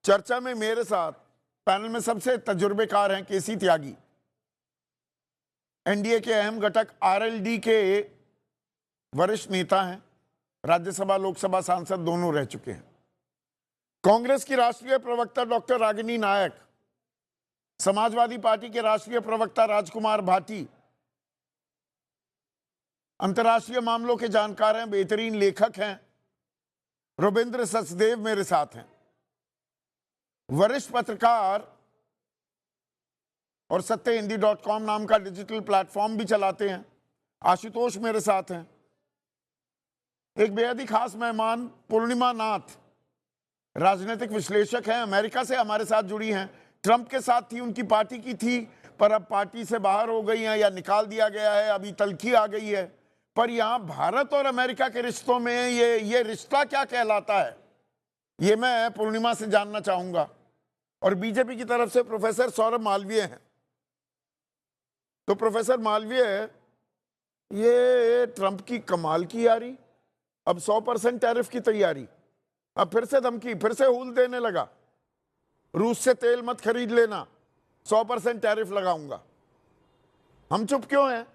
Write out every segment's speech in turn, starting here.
चर्चा में मेरे साथ पैनल में सबसे तजुर्बेकार हैं केसी त्यागी, एनडीए के अहम घटक आरएलडी के वरिष्ठ नेता हैं, राज्यसभा लोकसभा सांसद दोनों रह चुके हैं। कांग्रेस की राष्ट्रीय प्रवक्ता डॉक्टर रागिनी नायक, समाजवादी पार्टी के राष्ट्रीय प्रवक्ता राजकुमार भाटी, अंतर्राष्ट्रीय मामलों के जानकार हैं, बेहतरीन लेखक हैं, रुबिंद्र सचदेव मेरे साथ हैं। वरिष्ठ पत्रकार और सत्यहिंदी.com नाम का डिजिटल प्लेटफॉर्म भी चलाते हैं, आशुतोष मेरे साथ हैं। एक बेहद ही खास मेहमान पूर्णिमा नाथ, राजनीतिक विश्लेषक हैं, अमेरिका से हमारे साथ जुड़ी हैं। ट्रंप के साथ थी, उनकी पार्टी की थी, पर अब पार्टी से बाहर हो गई हैं या निकाल दिया गया है, अभी तल्खी आ गई है। पर यहां भारत और अमेरिका के रिश्तों में ये रिश्ता क्या कहलाता है, ये मैं पूर्णिमा से जानना चाहूंगा। और बीजेपी की तरफ से प्रोफेसर सौरभ मालवीय हैं। तो प्रोफेसर मालवीय, ये ट्रंप की कमाल की यारी, अब 100% टैरिफ की तैयारी, अब फिर से धमकी, फिर से हूल देने लगा, रूस से तेल मत खरीद लेना, 100% टैरिफ लगाऊंगा। हम चुप क्यों हैं?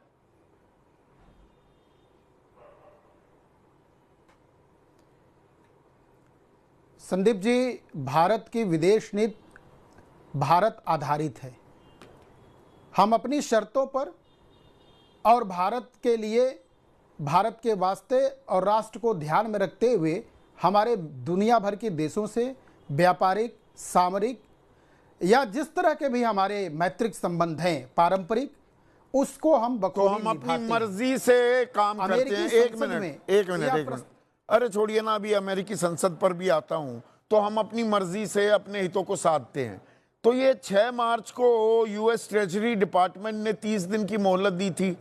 संदीप जी, भारत की विदेश नीति भारत आधारित है। हम अपनी शर्तों पर और भारत के लिए, भारत के वास्ते और राष्ट्र को ध्यान में रखते हुए हमारे दुनिया भर के देशों से व्यापारिक, सामरिक या जिस तरह के भी हमारे मैत्रिक संबंध हैं पारंपरिक, उसको हम बखूबी हम अपनी मर्जी से काम करते हैं। एक मिनट, अरे छोड़िए ना, अभी अमेरिकी संसद पर भी आता हूं। तो हम अपनी मर्जी से अपने हितों को साधते हैं। तो ये 6 मार्च को यूएस ट्रेजरी डिपार्टमेंट ने 30 दिन की मोहलत दी थी,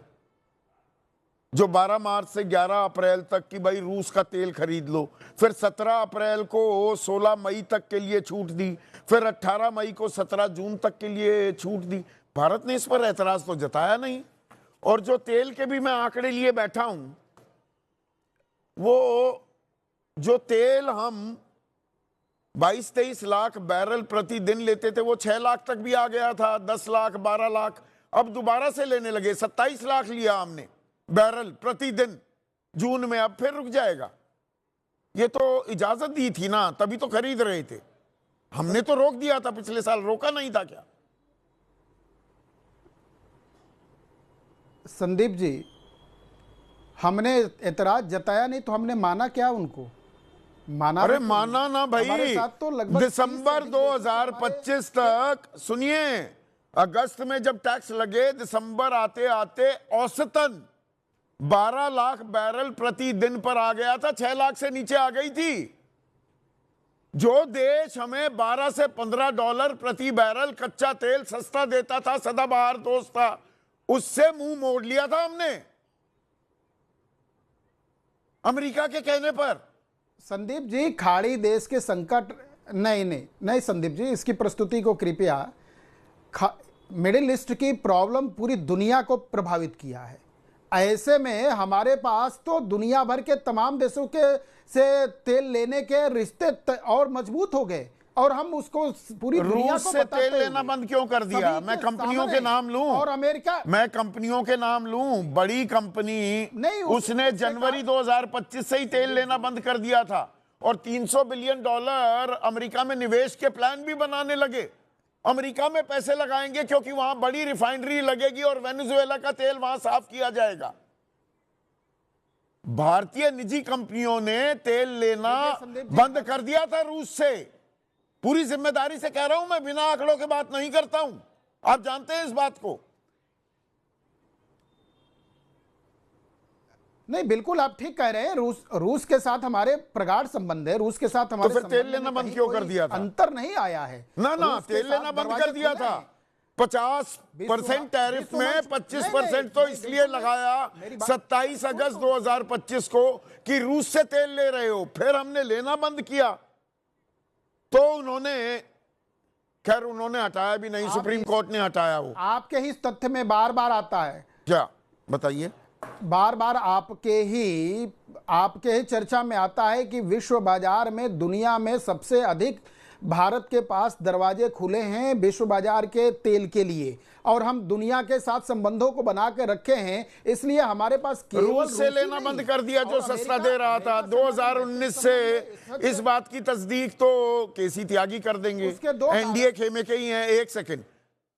जो 12 मार्च से 11 अप्रैल तक की भाई रूस का तेल खरीद लो। फिर 17 अप्रैल को 16 मई तक के लिए छूट दी, फिर 18 मई को 17 जून तक के लिए छूट दी। भारत ने इस पर एतराज तो जताया नहीं। और जो तेल के भी मैं आंकड़े लिए बैठा हूं, वो जो तेल हम 22-23 लाख बैरल प्रतिदिन लेते थे, वो 6 लाख तक भी आ गया था, 10 लाख, 12 लाख। अब दोबारा से लेने लगे, 27 लाख लिया हमने बैरल प्रतिदिन जून में, अब फिर रुक जाएगा। ये तो इजाजत दी थी ना, तभी तो खरीद रहे थे। हमने तो रोक दिया था पिछले साल, रोका नहीं था क्या? संदीप जी, हमने एतराज जताया नहीं तो हमने माना क्या उनको? माना? अरे माना ना भाई, तो लगभग दिसंबर 2025 तक, सुनिए, अगस्त में जब टैक्स लगे, दिसंबर आते आते औसतन 12 लाख बैरल प्रतिदिन पर आ गया था, 6 लाख से नीचे आ गई थी। जो देश हमें 12 से 15 डॉलर प्रति बैरल कच्चा तेल सस्ता देता था, सदाबहार दोस्त था, उससे मुंह मोड़ लिया था हमने, अमेरिका के कहने पर। संदीप जी, खाड़ी देश के संकट, नहीं संदीप जी, इसकी प्रस्तुति को कृपया, मिडिल ईस्ट की प्रॉब्लम पूरी दुनिया को प्रभावित किया है। ऐसे में हमारे पास तो दुनिया भर के तमाम देशों के से तेल लेने के रिश्ते और मजबूत हो गए, और हम उसको पूरी दुनिया रूस को से तेल लेना बंद क्यों कर दिया? मैं कंपनियों के नाम लूं, और अमेरिका, मैं कंपनियों के नाम लूं, बड़ी कंपनी नहीं, उसने जनवरी 2025 से ही तेल लेना बंद कर दिया था, और $300 बिलियन अमेरिका में निवेश के प्लान भी बनाने लगे। अमेरिका में पैसे लगाएंगे क्योंकि वहां बड़ी रिफाइनरी लगेगी और वेनेजुएला का तेल वहां साफ किया जाएगा। भारतीय निजी कंपनियों ने तेल लेना बंद कर दिया था रूस से। पूरी जिम्मेदारी से कह रहा हूं मैं, बिना आंकड़ों के बात नहीं करता हूं, आप जानते हैं इस बात को। नहीं, बिल्कुल आप ठीक कह रहे हैं। रूस के साथ हमारे प्रगाढ़ संबंध है, रूस के साथ हमारे, तो फिर तेल लेना बंद क्यों कर दिया था? अंतर नहीं आया है ना, तेल लेना बंद कर दिया था। 50% टैरिफ में 25% तो इसलिए लगाया 27 अगस्त 2025 को कि रूस से तेल ले रहे हो। फिर हमने लेना बंद किया, तो उन्होंने हटाया भी नहीं, सुप्रीम कोर्ट ने हटाया। वो आपके ही तथ्य में बार बार आता है। क्या बताइए? बार बार आपके ही चर्चा में आता है कि विश्व बाजार में दुनिया में सबसे अधिक भारत के पास दरवाजे खुले हैं विश्व बाजार के तेल के लिए, और हम दुनिया के साथ संबंधों को बना के रखे हैं, इसलिए हमारे पास केवल रूस से लेना बंद कर दिया जो सस्ता दे रहा था। 2019 से इस बात की तस्दीक तो केसी त्यागी कर देंगे, एनडीए खेमे के ही हैं। एक सेकंड,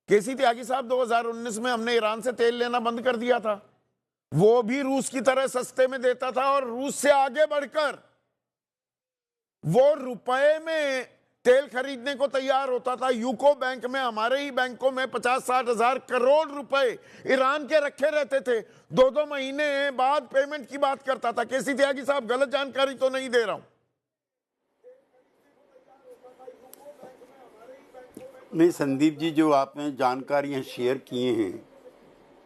केसी त्यागी साहब, 2019 में हमने ईरान से तेल लेना बंद कर दिया था, वो भी रूस की तरह सस्ते में देता था, और रूस से आगे बढ़कर वो रुपए में तेल खरीदने को तैयार होता था। यूको बैंक में, हमारे ही बैंकों में 50-60 हजार करोड़ रुपए ईरान के रखे रहते थे। 2-2 महीने बाद पेमेंट की बात करता था। केसी त्यागी साहब, गलत जानकारी तो नहीं दे रहा हूं? नहीं संदीप जी, जो आपने जानकारियां शेयर किए हैं